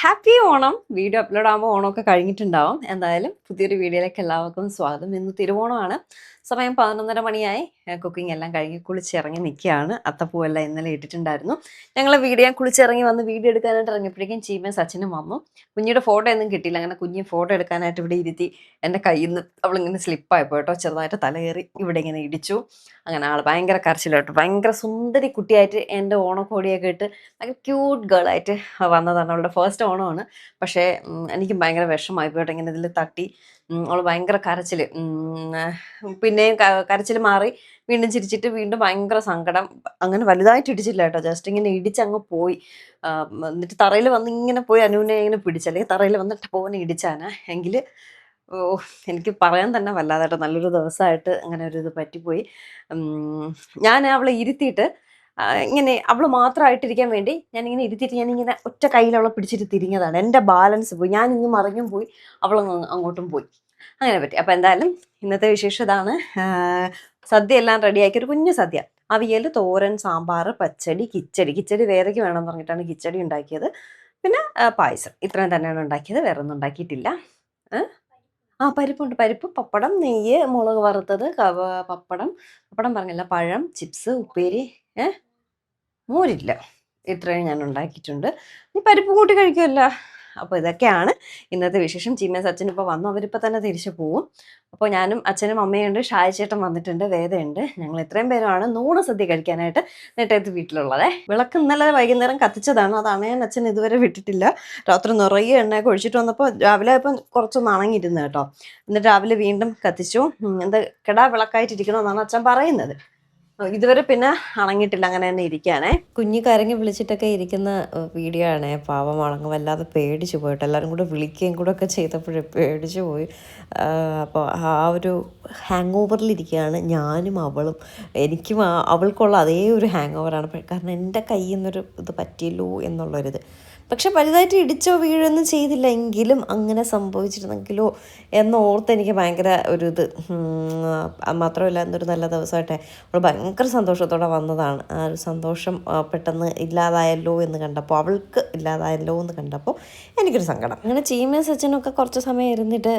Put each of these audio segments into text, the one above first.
Happy Onam. Video upload ആകുമ്പോൾ ഓണമൊക്കെ കഴിഞ്ഞിട്ടുണ്ടാവും. എന്തായാലും പുതിയൊരു വീഡിയോയിലേക്ക് എല്ലാവർക്കും സ്വാഗതം. ഇന്ന് തിരുവോണമാണ്. സമയം 11:30 മണിയായി. കുക്കിംഗ് എല്ലാം കഴിഞ്ഞ് കുളിച്ചിറങ്ങി നിൽക്കുകയാണ്. അത്തപ്പൂവെല്ലാം ഇന്നലെ ഇട്ടിട്ടുണ്ടായിരുന്നു. ഞങ്ങൾ ഞാൻ കുളിച്ചിറങ്ങി വന്ന് വീഡിയോ എടുക്കാനായിട്ട് ഇറങ്ങിയപ്പോഴേക്കും ചീമയും സച്ചിനും വന്നു. കുഞ്ഞിയുടെ ഫോട്ടോ ഒന്നും കിട്ടിയില്ല. അങ്ങനെ കുഞ്ഞ് ഫോട്ടോ എടുക്കാനായിട്ട് ഇവിടെ ഇരുത്തി എൻ്റെ കയ്യിൽ നിന്ന് അവളിങ്ങനെ സ്ലിപ്പായിപ്പോ കേട്ടോ. ചെറുതായിട്ട് തലകയറി ഇവിടെ ഇങ്ങനെ ഇടിച്ചു. അങ്ങനെ ആൾ ഭയങ്കര കരച്ചിലോട്ട് ഭയങ്കര സുന്ദരി കുട്ടിയായിട്ട് എൻ്റെ ഓണക്കോടിയൊക്കെ ഇട്ട് ഭയങ്കര ക്യൂട്ട് ഗേളായിട്ട് വന്നതാണ്. അവളുടെ ഫസ്റ്റ് ഓണമാണ്. പക്ഷേ എനിക്ക് ഭയങ്കര വിഷമമായി പോയിട്ട് ഇങ്ങനെ ഇതിൽ തട്ടി അവൾ ഭയങ്കര കരച്ചിൽ. പിന്നെയും കരച്ചിൽ മാറി വീണ്ടും ചിരിച്ചിട്ട് വീണ്ടും ഭയങ്കര സങ്കടം. അങ്ങനെ വലുതായിട്ട് ഇടിച്ചില്ല കേട്ടോ, ജസ്റ്റ് ഇങ്ങനെ ഇടിച്ചങ്ങ് പോയി. എന്നിട്ട് തറയിൽ വന്ന് ഇങ്ങനെ പോയി അനുവിനെ ഇങ്ങനെ പിടിച്ചു, അല്ലെങ്കിൽ തറയിൽ വന്നിട്ട് പോകാൻ ഇടിച്ചാനാ എങ്കിൽ ഓ എനിക്ക് പറയാൻ തന്നെ വല്ലാതായിട്ട് നല്ലൊരു ദിവസമായിട്ട് അങ്ങനെ ഒരു ഇത് പറ്റിപ്പോയി. ഞാൻ അവളെ ഇരുത്തിയിട്ട് ഇങ്ങനെ അവൾ മാത്രമായിട്ടിരിക്കാൻ വേണ്ടി ഞാനിങ്ങനെ ഇരുത്തിയിട്ട് ഞാനിങ്ങനെ ഒറ്റ കയ്യിൽ അവളെ പിടിച്ചിട്ട് തിരിഞ്ഞതാണ്. എൻ്റെ ബാലൻസ് പോയി, ഞാൻ ഇങ്ങ് മറിഞ്ഞും പോയി, അങ്ങോട്ടും പോയി. അങ്ങനെ പറ്റി. അപ്പം എന്തായാലും ഇന്നത്തെ വിശേഷം ഇതാണ്. സദ്യ എല്ലാം റെഡിയാക്കി, ഒരു കുഞ്ഞു സദ്യ. അവിയൽ, തോരൻ, സാമ്പാർ, പച്ചടി, കിച്ചടി വേറെക്ക് വേണമെന്ന് പറഞ്ഞിട്ടാണ് കിച്ചടി ഉണ്ടാക്കിയത്. പിന്നെ പായസം. ഇത്രയും തന്നെയാണ് ഉണ്ടാക്കിയത്, വേറെ ഒന്നും ഉണ്ടാക്കിയിട്ടില്ല. പരിപ്പുണ്ട്. പരിപ്പ്, പപ്പടം, നെയ്യ്, മുളക് വറുത്തത്, പപ്പടം പറഞ്ഞില്ല, പഴം, ചിപ്സ്, ഉപ്പേരി, മോരില്ല. ഇത്രയും ഞാൻ ഉണ്ടാക്കിയിട്ടുണ്ട്. നീ പരിപ്പ് കൂട്ടി കഴിക്കുമല്ല. അപ്പോൾ ഇതൊക്കെയാണ് ഇന്നത്തെ വിശേഷം. ചീമ സച്ചിൻ ഇപ്പോൾ വന്നു, അവരിപ്പോൾ തന്നെ തിരിച്ചു പോവും. അപ്പോൾ ഞാനും അച്ഛനും അമ്മയുണ്ട്, ഷായച്ചേട്ടൻ വന്നിട്ടുണ്ട്, വേദയുണ്ട്. ഞങ്ങൾ ഇത്രയും പേരുമാണ് നൂറ് സദ്യ കഴിക്കാനായിട്ട് നെട്ടയത്ത് വീട്ടിലുള്ളത്. വിളക്ക് ഇന്നലെ വൈകുന്നേരം കത്തിച്ചതാണ്, അതാണ് ഞാൻ അച്ഛൻ ഇതുവരെ വിട്ടിട്ടില്ല. രാത്രി നിറയെ എണ്ണയൊക്കെ ഒഴിച്ചിട്ട് വന്നപ്പോൾ രാവിലെ ആയപ്പോൾ കുറച്ചൊന്ന് അണങ്ങിയിരുന്നു കേട്ടോ. എന്നിട്ട് രാവിലെ വീണ്ടും കത്തിച്ചു. എന്താ കെടാ വിളക്കായിട്ടിരിക്കണമെന്നാണ് അച്ഛൻ പറയുന്നത്. ഇതുവരെ പിന്നെ അണങ്ങിയിട്ടില്ല, അങ്ങനെ തന്നെ ഇരിക്കുകയാണേ. കുഞ്ഞി കരങ്ങി വിളിച്ചിട്ടൊക്കെ ഇരിക്കുന്ന വീഡിയോ ആണേ. പാവം അളങ്ങ് വല്ലാതെ പേടിച്ചു പോയിട്ട്, എല്ലാവരും കൂടെ വിളിക്കുകയും കൂടെ ഒക്കെ ചെയ്തപ്പോഴേ പേടിച്ചു പോയി. അപ്പോൾ ആ ഒരു ഹാങ് ഓവറിലിരിക്കുകയാണ് ഞാനും അവളും. എനിക്കും അവൾക്കുള്ള അതേ ഒരു ഹാങ് ഓവറാണ്. കാരണം എൻ്റെ കയ്യിൽ നിന്നൊരു ഇത് പറ്റിയല്ലോ എന്നുള്ളൊരിത്. പക്ഷെ വലുതായിട്ട് ഇടിച്ചോ വീഴൊന്നും ചെയ്തില്ല, എങ്കിലും അങ്ങനെ സംഭവിച്ചിരുന്നെങ്കിലോ എന്നോർത്ത് എനിക്ക് ഭയങ്കര ഒരു ഇത്. മാത്രമല്ല എന്നൊരു നല്ല ദിവസമായിട്ടെ അവൾ ഭയങ്കര സന്തോഷത്തോടെ വന്നതാണ്. ആ ഒരു സന്തോഷം പെട്ടെന്ന് ഇല്ലാതായല്ലോ എന്ന് കണ്ടപ്പോൾ, അവൾക്ക് ഇല്ലാതായല്ലോ എന്ന് കണ്ടപ്പോൾ എനിക്കൊരു സങ്കടം. അങ്ങനെ ചീമയും സച്ചിനൊക്കെ കുറച്ച് സമയം ഇരുന്നിട്ട്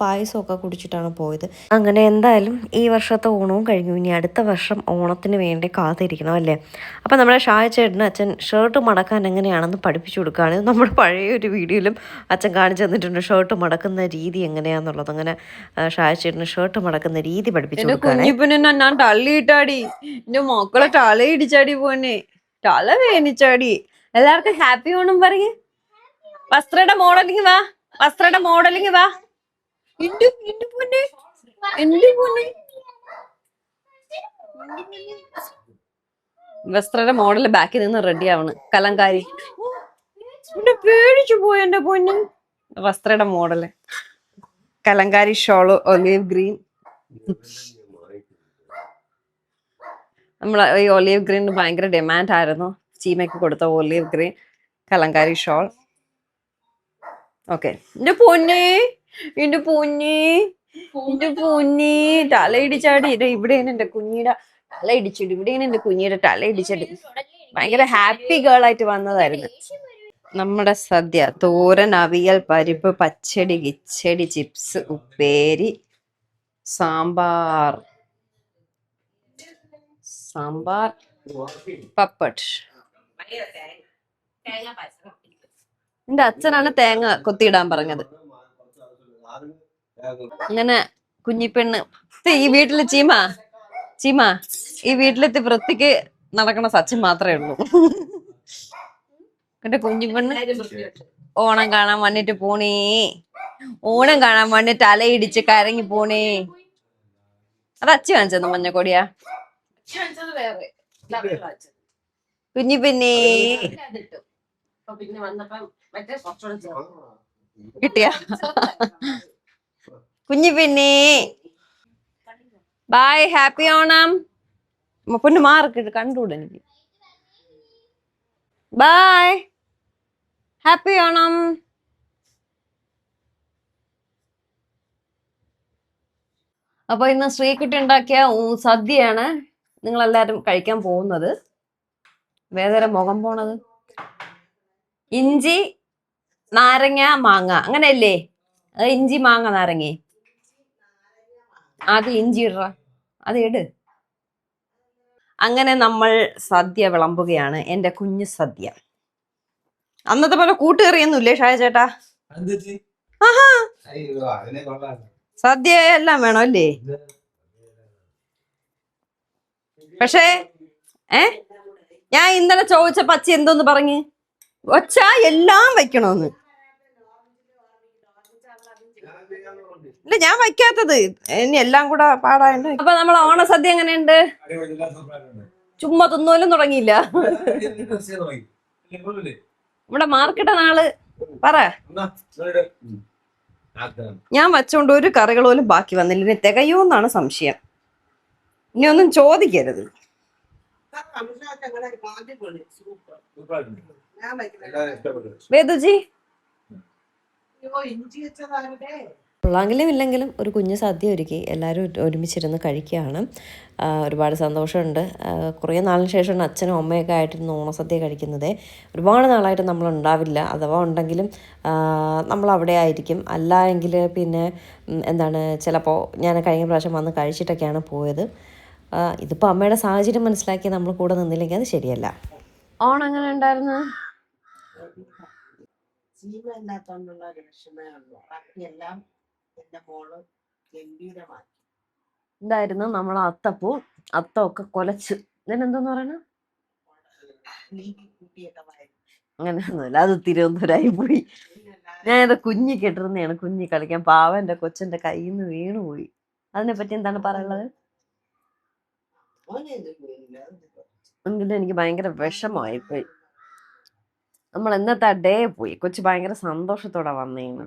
പായസമൊക്കെ കുടിച്ചിട്ടാണ് പോയത്. അങ്ങനെ എന്തായാലും ഈ വർഷത്തെ ഓണവും കഴിഞ്ഞു. ഇനി അടുത്ത വർഷം ഓണത്തിന് വേണ്ടി കാത്തിരിക്കണം അല്ലേ. അപ്പം നമ്മുടെ ഷായച്ചേട്ടന് അച്ഛൻ ഷർട്ട് മടക്കാൻ എങ്ങനെയാണെന്ന് പഠിപ്പിച്ചു കൊടുക്കുകയാണ്. നമ്മുടെ പഴയ ഒരു വീഡിയോയിലും അച്ഛൻ കാണിച്ചു തന്നിട്ടുണ്ട് ഷർട്ട് മടക്കുന്ന രീതി എങ്ങനെയാന്നുള്ളത്. അങ്ങനെ ഷായച്ചേട്ടന് ഷർട്ട് മടക്കുന്ന രീതി പഠിപ്പിച്ചു കൊടുക്കുകയാണ്. ഞാൻ തള്ളിയിട്ടാടി എന്റെ മക്കളെ തലയിടിച്ചാടി പോന്നെ, തല വേനിച്ചാടി. എല്ലാവർക്കും ഹാപ്പി ഓണം പറയേ. വസ്ത്രയുടെ മോഡലിങ് വാ, വസ്ത്രയുടെ മോഡലിങ് വാ. വസ്ത്രയുടെ മോഡല് ബാക്കിൽ നിന്ന് റെഡി ആവണ്. കലങ്കാരി പേടിച്ചു പോയി എന്റെ പൊന്നു. വസ്ത്രയുടെ model Kalamkari shawl olive green. നമ്മളെ ഈ ഒലീവ് ഗ്രീൻ ഭയങ്കര ഡിമാൻഡ് ആയിരുന്നു. ചീമയ്ക്ക് കൊടുത്ത olive green Kalamkari shawl. Okay. എന്റെ പൊന്നേ, എന്റെ പൊന്നേ, എന്റെ പൊന്നേ, തലയിടിച്ചാടി. ഇവിടെയാണ് എന്റെ കുഞ്ഞിയുടെ തല ഇടിച്ചിട്ട്, ഇവിടെയാണ് എന്റെ കുഞ്ഞിയുടെ തല ഇടിച്ചിട്ട്. ഭയങ്കര ഹാപ്പി ഗേൾ ആയിട്ട് വന്നതായിരുന്നു. നമ്മുടെ സദ്യ: തോരൻ, അവിയൽ, പരിപ്പ്, പച്ചടി, കിച്ചടി, ചിപ്സ്, ഉപ്പേരി, സാമ്പാർ, പപ്പട്. എന്റെ അച്ഛനാണ് തേങ്ങ കൊത്തിയിടാൻ പറഞ്ഞത്. അങ്ങനെ കുഞ്ഞിപ്പെണ്ണ് ഈ വീട്ടില് ചീമ ഈ വീട്ടിലെത്തി വൃത്തിക്ക് നടക്കണ സച്ചിൻ മാത്രമേ ഉള്ളൂ. എന്റെ കുഞ്ഞിപ്പെണ്ണ് ഓണം കാണാൻ വന്നിട്ട് പോണേ, ഓണം കാണാൻ വന്നിട്ട് അലയിടിച്ച് കരങ്ങി പോണേ. അത് അച്ഛൻ വാങ്ങിച്ചെന്നു മഞ്ഞക്കൊടിയാ. കുഞ്ഞിപ്പെണ്ണേ കിട്ടിയ കുഞ്ഞിപ്പെണ്ണേ ബായ്, ഹാപ്പി ഓണം. പൊന്നു മാർക്കിട്ട് കണ്ടുകൂടെ എനിക്ക്. Bye, happy Onam. അപ്പൊ ഇന്ന് ശ്രീകുട്ടി ഉണ്ടാക്കിയ സദ്യയാണ് നിങ്ങളെല്ലാരും കഴിക്കാൻ പോകുന്നത്. വേദന മുഖം പോണത്. ഇഞ്ചി, നാരങ്ങ മാങ്ങ അങ്ങനെയല്ലേ? ഇഞ്ചി മാങ്ങ നാരങ്ങ. അത് ഇഞ്ചി ഇട, അത് ഇട്. അങ്ങനെ നമ്മൾ സദ്യ വിളമ്പുകയാണ്, എന്റെ കുഞ്ഞു സദ്യ. അന്നത്തെ പോലെ കൂട്ടുകറിയൊന്നുമില്ലേ ഷായ ചേട്ടാ? ആഹാ, സദ്യ എല്ലാം വേണോ അല്ലേ? പക്ഷേ ഞാൻ ഇന്നലെ ചോദിച്ച പച്ച എന്തോന്ന് പറഞ്ഞ് ഒച്ച എല്ലാം വെക്കണോന്ന്. ഇല്ല, ഞാൻ വയ്ക്കാത്തത് ഇനി എല്ലാം കൂടെ പാടാണ്ട്. അപ്പൊ നമ്മളെ ഓണസദ്യ എങ്ങനെയുണ്ട്? ചുമ്മാ തിന്നോലും തുടങ്ങിയില്ല. ഇവിടെ മാർക്കറ്റ് നാള് പറ. ഞാൻ വച്ചോണ്ട് ഒരു കറികൾ പോലും ബാക്കി വന്നില്ല. ഇനി തികയോന്നാണ് സംശയം. ഇനി ഒന്നും ചോദിക്കരുത്. വേദുജി ഉള്ളെങ്കിലും ഇല്ലെങ്കിലും ഒരു കുഞ്ഞു സദ്യ ഒരുക്കി എല്ലാവരും ഒരുമിച്ചിരുന്ന് കഴിക്കുകയാണ്. ഒരുപാട് സന്തോഷമുണ്ട്. കുറേ നാളിന് ശേഷമാണ് അച്ഛനും അമ്മയൊക്കെ ആയിട്ടിരുന്ന് ഓണസദ്യ കഴിക്കുന്നത്. ഒരുപാട് നാളായിട്ട് നമ്മളുണ്ടാവില്ല. അഥവാ ഉണ്ടെങ്കിലും നമ്മളവിടെ ആയിരിക്കും. അല്ല എങ്കിൽ പിന്നെ എന്താണ്, ചിലപ്പോൾ ഞാൻ കഴിഞ്ഞ പ്രാവശ്യം വന്ന് കഴിച്ചിട്ടൊക്കെയാണ് പോയത്. ഇതിപ്പോൾ അമ്മയുടെ സാഹചര്യം മനസ്സിലാക്കി നമ്മൾ കൂടെ നിന്നില്ലെങ്കിൽ അത് ശരിയല്ല. ഓണം എങ്ങനെ ഉണ്ടായിരുന്നു? ജീവനില്ലാത്തോണ്ടുള്ള ഒരു വിഷമേ ഉള്ളൂ. ബാക്കിയെല്ലാം എന്റെ മോള് ഗംഭീരമാക്കി. ഇതായിരുന്നു നമ്മളെ അത്തപ്പൂ. അത്തമൊക്കെ കൊലച്ച് ഇതിനെന്തോന്ന് പറയണ അങ്ങനെയൊന്നുമില്ല, അത് തിരുവനന്തപുരമായി പോയി. ഞാനിത് കുഞ്ഞി കെട്ടിരുന്നതാണ്, കുഞ്ഞി കളിക്കാൻ. പാവന്റെ കൊച്ചിന്റെ കയ്യിൽ നിന്ന് വീണുപോയി. അതിനെപ്പറ്റി എന്താണ് പറയുള്ളത്? എങ്കിലും എനിക്ക് ഭയങ്കര വിഷമമായിപ്പോയി. നമ്മൾ എന്നത്തെ ഡേ പോയി. കൊച്ചു ഭയങ്കര സന്തോഷത്തോടെ വന്നേന്ന്.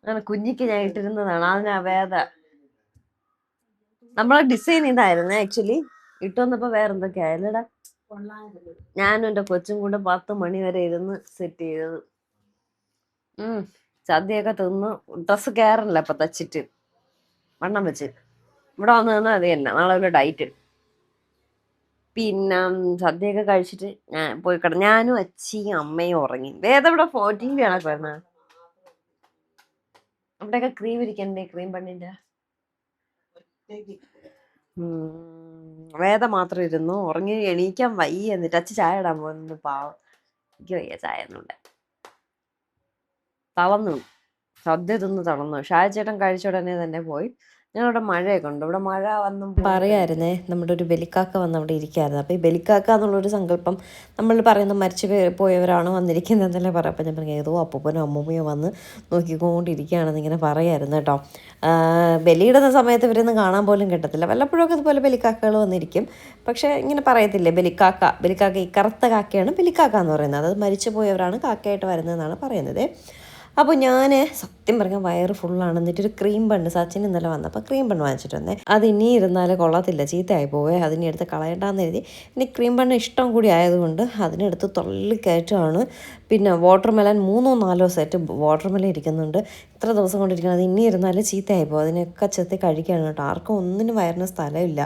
അങ്ങനെ കുഞ്ഞിക്ക് ഞാൻ ഇട്ടിരുന്നതാണ്. അതിനാ വേദ നമ്മളെ ഡിസൈൻ ഇതായിരുന്നു ആക്ച്വലി. ഇട്ട് വന്നപ്പോ വേറെന്തൊക്കെ ആയാലടാ. ഞാനും എന്റെ കൊച്ചും കൂടെ 10 മണി വരെ ഇരുന്ന് സെറ്റ് ചെയ്തത്. സദ്യയൊക്കെ തിന്ന് ഡ്രസ്സ് കയറില്ല ഇപ്പൊ തച്ചിട്ട് വണ്ണം വെച്ച്. ഇവിടെ വന്ന് നിന്ന് അത് തന്നെ നാളെ ഒരു ഡയറ്റ്. പിന്നെ സദ്യയൊക്കെ കഴിച്ചിട്ട് ഞാൻ പോയി കിടന്നു. ഞാനും അച്ചിയും അമ്മയും ഉറങ്ങി. വേദ ഇവിടെ ടി വി ആണൊക്കെ വരുന്നത്. അവിടെയൊക്കെ ക്രീം ഇരിക്കണ്ടേ, ക്രീം പണ്ണിന്റെ. വേദ മാത്രം ഇരുന്നു ഉറങ്ങി. എണീക്കാൻ വയ്യ. എന്നിട്ട് അച്ഛൻ ചായ ഇടാൻ പോകുന്നു. പാവം, എനിക്ക് വയ്യ ചായ ഒന്നുണ്ട്. തളർന്നു, സദ്യ തിന്ന് തളർന്നു. ഷാജേട്ടൻ കഴിച്ച ഉടനെ തന്നെ പോയി. ഞങ്ങളിവിടെ മഴയൊക്കെ ഉണ്ട്. ഇവിടെ മഴ വന്നു പറയായിരുന്നേ, നമ്മുടെ ഒരു ബലിക്കാക്ക വന്ന് അവിടെ ഇരിക്കായിരുന്നു. അപ്പോൾ ഈ ബലിക്കാക്ക എന്നുള്ളൊരു സങ്കല്പം നമ്മൾ പറയുന്ന മരിച്ചു പോയവരാണ് വന്നിരിക്കുന്നതെന്നല്ലേ പറയാം. അപ്പം ഞാൻ പറഞ്ഞു ഏതോ അപ്പൂപ്പനോ അമ്മൂമ്മയോ വന്ന് നോക്കിക്കൊണ്ടിരിക്കുകയാണെന്ന് ഇങ്ങനെ പറയായിരുന്നു കേട്ടോ. ബലിയിടുന്ന സമയത്ത് ഇവരൊന്നും കാണാൻ പോലും കിട്ടത്തില്ല. വല്ലപ്പോഴൊക്കെ ഇതുപോലെ ബലിക്കാക്കകൾ വന്നിരിക്കും. പക്ഷേ ഇങ്ങനെ പറയത്തില്ലേ ബലിക്കാക്ക ഈ കറുത്ത കാക്കയാണ് ബലിക്കാക്ക എന്ന് പറയുന്നത്. അത് മരിച്ചു പോയവരാണ് കാക്കയായിട്ട് വരുന്നതെന്നാണ് പറയുന്നത്. അപ്പോൾ ഞാൻ സത്യം പറഞ്ഞാൽ വയറ് ഫുള്ളാണ്. എന്നിട്ടൊരു ക്രീം ബണ്ണ് സച്ചിൻ ഇന്നലെ വന്നപ്പോൾ ക്രീം ബണ്ണ് വാങ്ങിച്ചിട്ട് വന്നേ. അത് ഇനി ഇരുന്നാൽ കൊള്ളത്തില്ല, ചീത്തയായി പോവേ. അതിനെ എടുത്ത് കളയണ്ടെന്ന് എഴുതി. ഇനി ക്രീം ബണ്ണ് ഇഷ്ടം കൂടി ആയതുകൊണ്ട് അതിനെടുത്ത് കയറ്റുകയാണ്. പിന്നെ വാട്ടർമെലൻ 3-4 സെറ്റ് വാട്ടർമെലൻ ഇരിക്കുന്നുണ്ട്. ഇത്ര ദിവസം കൊണ്ടിരിക്കുന്നത്. അത് ഇനി ഇരുന്നാലും ചീത്തയായി പോകും. അതിനൊക്കെ ചെത്തി കഴിക്കുകയാണ് കേട്ടോ. ആർക്കും ഒന്നിനും വയറിന് സ്ഥലമില്ല.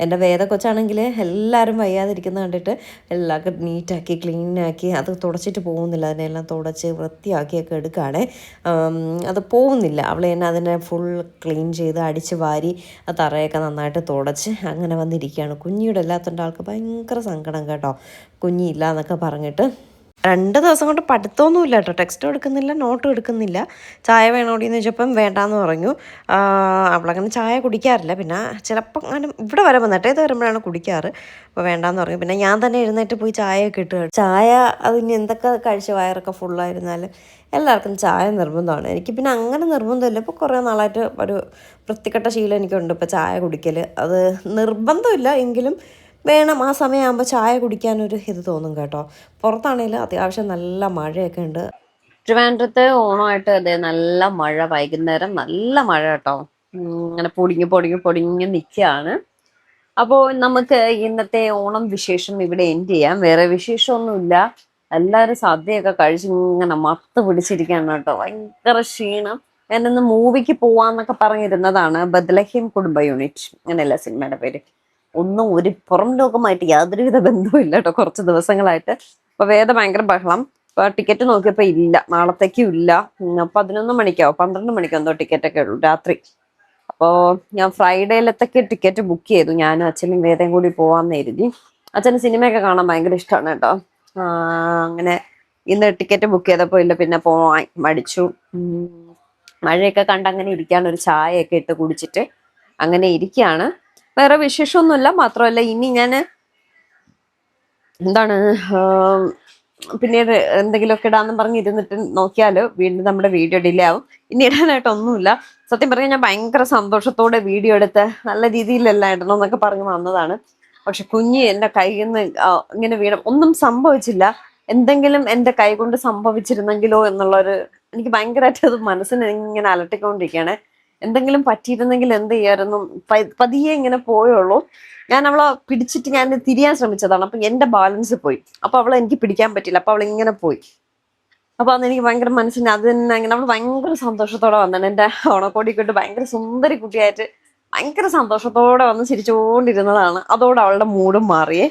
എൻ്റെ വേദ കൊച്ചാണെങ്കിൽ എല്ലാവരും വയ്യാതിരിക്കുന്ന കണ്ടിട്ട് എല്ലാവർക്കും നീറ്റാക്കി ക്ലീനാക്കി അത് തുടച്ചിട്ട് പോകുന്നില്ല. അതിനെല്ലാം തുടച്ച് വൃത്തിയാക്കിയൊക്കെ എടുക്കുകയാണ്. അത് പോകുന്നില്ല. അവൾ തന്നെ അതിനെ ഫുൾ ക്ലീൻ ചെയ്ത് അടിച്ച് വാരി ആ തറയൊക്കെ നന്നായിട്ട് തുടച്ച് അങ്ങനെ വന്നിരിക്കുകയാണ്. കുഞ്ഞിയുടെ എല്ലാത്തൻ്റെ ആൾക്ക് ഭയങ്കര സങ്കടം കേട്ടോ, കുഞ്ഞില്ല എന്നൊക്കെ പറഞ്ഞിട്ട്. 2 ദിവസം കൊണ്ട് പഠിത്തമൊന്നുമില്ല കേട്ടോ. ടെക്സ്റ്റും എടുക്കുന്നില്ല, നോട്ടും എടുക്കുന്നില്ല. ചായ വേണോടിയെന്ന് ചോദിച്ചപ്പം വേണ്ടാന്ന് പറഞ്ഞു. അവളങ്ങനെ ചായ കുടിക്കാറില്ല. പിന്നെ ചിലപ്പം അങ്ങനെ ഇവിടെ വരെ വന്നിട്ട് വരുമ്പോഴാണ് കുടിക്കാറ്. അപ്പോൾ വേണ്ടാന്ന് പറഞ്ഞു. പിന്നെ ഞാൻ തന്നെ എഴുന്നേറ്റ് പോയി ചായയൊക്കെ ഇട്ട്. ചായ അതിന് എന്തൊക്കെ കഴിച്ച് വയറൊക്കെ ഫുള്ളായിരുന്നാൽ എല്ലാവർക്കും ചായ നിർബന്ധമാണ്. എനിക്ക് പിന്നെ അങ്ങനെ നിർബന്ധമില്ല. ഇപ്പോൾ കുറേ നാളായിട്ട് ഒരു വൃത്തികെട്ട ശീലം എനിക്കുണ്ട്. ഇപ്പോൾ ചായ കുടിക്കൽ അത് നിർബന്ധമില്ല എങ്കിലും വേണം. ആ സമയമാകുമ്പോൾ ചായ കുടിക്കാനൊരു ഇത് തോന്നും കേട്ടോ. പുറത്താണെങ്കിൽ അത്യാവശ്യം നല്ല മഴയൊക്കെ ഉണ്ട്. ട്രിവാൻഡ്രത്ത് ഓണമായിട്ട് അതെ നല്ല മഴ. വൈകുന്നേരം നല്ല മഴ കേട്ടോ. ഇങ്ങനെ പൊടിഞ്ഞ് നിൽക്കുകയാണ്. അപ്പോൾ നമുക്ക് ഇന്നത്തെ ഓണം വിശേഷം ഇവിടെ എൻഡ് ചെയ്യാം. വേറെ വിശേഷമൊന്നുമില്ല. എല്ലാവരും സദ്യയൊക്കെ കഴിച്ച് ഇങ്ങനെ മത്ത് പിടിച്ചിരിക്കുകയാണ് കേട്ടോ. ഭയങ്കര ക്ഷീണം. ഞാനിന്ന് മൂവിക്ക് പോവാന്നൊക്കെ പറഞ്ഞിരുന്നതാണ്. ബദ്ലഹീം കുടുംബ യൂണിറ്റ് അങ്ങനെയല്ല സിനിമയുടെ പേര്. ഒന്നും ഒരു പുറം ലോകമായിട്ട് യാതൊരുവിധ ബന്ധവും ഇല്ല കേട്ടോ കുറച്ച് ദിവസങ്ങളായിട്ട്. അപ്പൊ വേദ ഭയങ്കര ബഹളം. അപ്പൊ ടിക്കറ്റ് നോക്കിയപ്പോ ഇല്ല, നാളത്തേക്കും ഇല്ല. 11 മണിക്കോ 12 മണിക്കോ എന്തോ ടിക്കറ്റ് ഒക്കെ ഉള്ളൂ രാത്രി. അപ്പോ ഞാൻ ഫ്രൈഡേയിലത്തേക്ക് ടിക്കറ്റ് ബുക്ക് ചെയ്തു. ഞാനും അച്ഛനും വേദയും കൂടി പോവാന്ന് കരുതി. അച്ഛന് സിനിമയൊക്കെ കാണാൻ ഭയങ്കര ഇഷ്ടമാണ് കേട്ടോ. അങ്ങനെ ഇന്ന് ടിക്കറ്റ് ബുക്ക് ചെയ്തപ്പോ ഇല്ല, പിന്നെ പോവാൻ മടിച്ചു. മഴയൊക്കെ കണ്ട് അങ്ങനെ ഇരിക്കാണ്, ഒരു ചായയൊക്കെ ഇട്ട് കുടിച്ചിട്ട് അങ്ങനെ ഇരിക്കുകയാണ്. വേറെ വിശേഷമൊന്നുമില്ല. മാത്രമല്ല ഇനി ഞാൻ എന്താണ് പിന്നീട് എന്തെങ്കിലുമൊക്കെ ഇടാന്ന് പറഞ്ഞ് ഇരുന്നിട്ട് നോക്കിയാല് വീണ്ടും നമ്മുടെ വീഡിയോ ഡിലേ ആവും. ഇനി ഇടാനായിട്ടൊന്നുമില്ല. സത്യം പറഞ്ഞാൽ ഞാൻ ഭയങ്കര സന്തോഷത്തോടെ വീഡിയോ എടുത്ത് നല്ല രീതിയിലെല്ലാം ഇടണം എന്നൊക്കെ പറഞ്ഞ് വന്നതാണ്. പക്ഷെ കുഞ്ഞ് എന്റെ കയ്യിൽ നിന്ന് ഇങ്ങനെ ഒന്നും സംഭവിച്ചില്ല. എന്തെങ്കിലും എന്റെ കൈ കൊണ്ട് സംഭവിച്ചിരുന്നെങ്കിലോ എന്നുള്ളൊരു, എനിക്ക് ഭയങ്കരമായിട്ട് അത് മനസ്സിനെ ഇങ്ങനെ അലട്ടിക്കൊണ്ടിരിക്കുകയാണ്. എന്തെങ്കിലും പറ്റിയിരുന്നെങ്കിൽ എന്ത് ചെയ്യായിരുന്നു. പതിയെ ഇങ്ങനെ പോയുള്ളൂ. ഞാൻ അവളെ പിടിച്ചിട്ട് ഞാൻ തിരിയാൻ ശ്രമിച്ചതാണ്. അപ്പൊ എന്റെ ബാലൻസ് പോയി. അപ്പൊ അവളെ എനിക്ക് പിടിക്കാൻ പറ്റില്ല. അപ്പൊ അവൾ ഇങ്ങനെ പോയി. അപ്പൊ അന്ന് എനിക്ക് ഭയങ്കര മനസ്സിന് അത് തന്നെ അങ്ങനെ അവൾ ഭയങ്കര സന്തോഷത്തോടെ വന്നാണ്. എന്റെ ഓണക്കോടിയൊക്കെ ഇട്ട് ഭയങ്കര സുന്ദരി കുട്ടിയായിട്ട് ഭയങ്കര സന്തോഷത്തോടെ വന്ന് ചിരിച്ചുകൊണ്ടിരുന്നതാണ്. അതോടെ അവളുടെ മൂഡും മാറിയേ.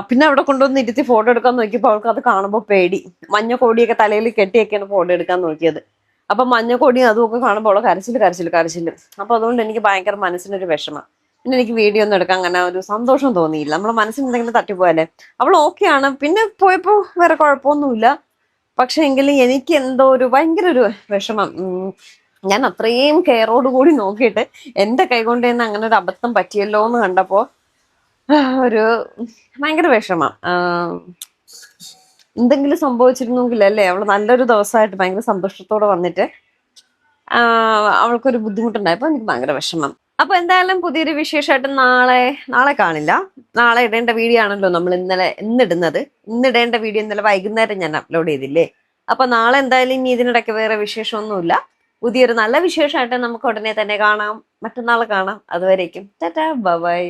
പിന്നെ അവിടെ കൊണ്ടുവന്ന് ഇരുത്തി ഫോട്ടോ എടുക്കാൻ നോക്കിയപ്പോൾ അവൾക്ക് അത് കാണുമ്പോൾ പേടി. മഞ്ഞ കോടിയൊക്കെ തലയിൽ കെട്ടിയൊക്കെയാണ് ഫോട്ടോ എടുക്കാൻ നോക്കിയത്. അപ്പൊ മഞ്ഞ കോടിയും അതുമൊക്കെ കാണുമ്പോൾ അവളെ കരച്ചില്. അപ്പൊ അതുകൊണ്ട് എനിക്ക് ഭയങ്കര മനസ്സിനൊരു വിഷമം. പിന്നെ എനിക്ക് വീഡിയോ ഒന്നും എടുക്കാൻ അങ്ങനെ ഒരു സന്തോഷം തോന്നിയില്ല. നമ്മളെ മനസ്സിന് എന്തെങ്കിലും തട്ടിപ്പോയല്ലേ. അവൾ ഓക്കെയാണ്. പിന്നെ പോയപ്പോ വേറെ കുഴപ്പമൊന്നുമില്ല. പക്ഷെ എങ്കിലും എനിക്ക് എന്തോ ഒരു ഭയങ്കര ഒരു വിഷമം. ഞാൻ അത്രയും കെയറോട് കൂടി നോക്കിയിട്ട് എന്റെ കൈ കൊണ്ട് തന്നെ അങ്ങനെ ഒരു അബദ്ധം പറ്റിയല്ലോ എന്ന് കണ്ടപ്പോ ഒരു ഭയങ്കര വിഷമം. എന്തെങ്കിലും സംഭവിച്ചിരുന്നെങ്കിലല്ലേ അവള് നല്ലൊരു ദിവസമായിട്ട് ഭയങ്കര സന്തോഷത്തോടെ വന്നിട്ട് അവൾക്കൊരു ബുദ്ധിമുട്ടുണ്ടായപ്പോ എനിക്ക് ഭയങ്കര വിഷമം. അപ്പൊ എന്തായാലും പുതിയൊരു വിശേഷമായിട്ട് നാളെ കാണില്ല. നാളെ ഇടേണ്ട വീഡിയോ ആണല്ലോ നമ്മൾ ഇന്നിടുന്നത്. ഇന്നിടേണ്ട വീഡിയോ ഇന്നലെ വൈകുന്നേരം ഞാൻ അപ്ലോഡ് ചെയ്തില്ലേ. അപ്പൊ നാളെ എന്തായാലും ഇനി ഇതിനിടയ്ക്ക് വേറെ വിശേഷമൊന്നുമില്ല. പുതിയൊരു നല്ല വിശേഷമായിട്ട് നമുക്ക് ഉടനെ തന്നെ കാണാം. മറ്റന്നാൾ കാണാം. അതുവരേക്കും ടാറ്റാ ബൈ.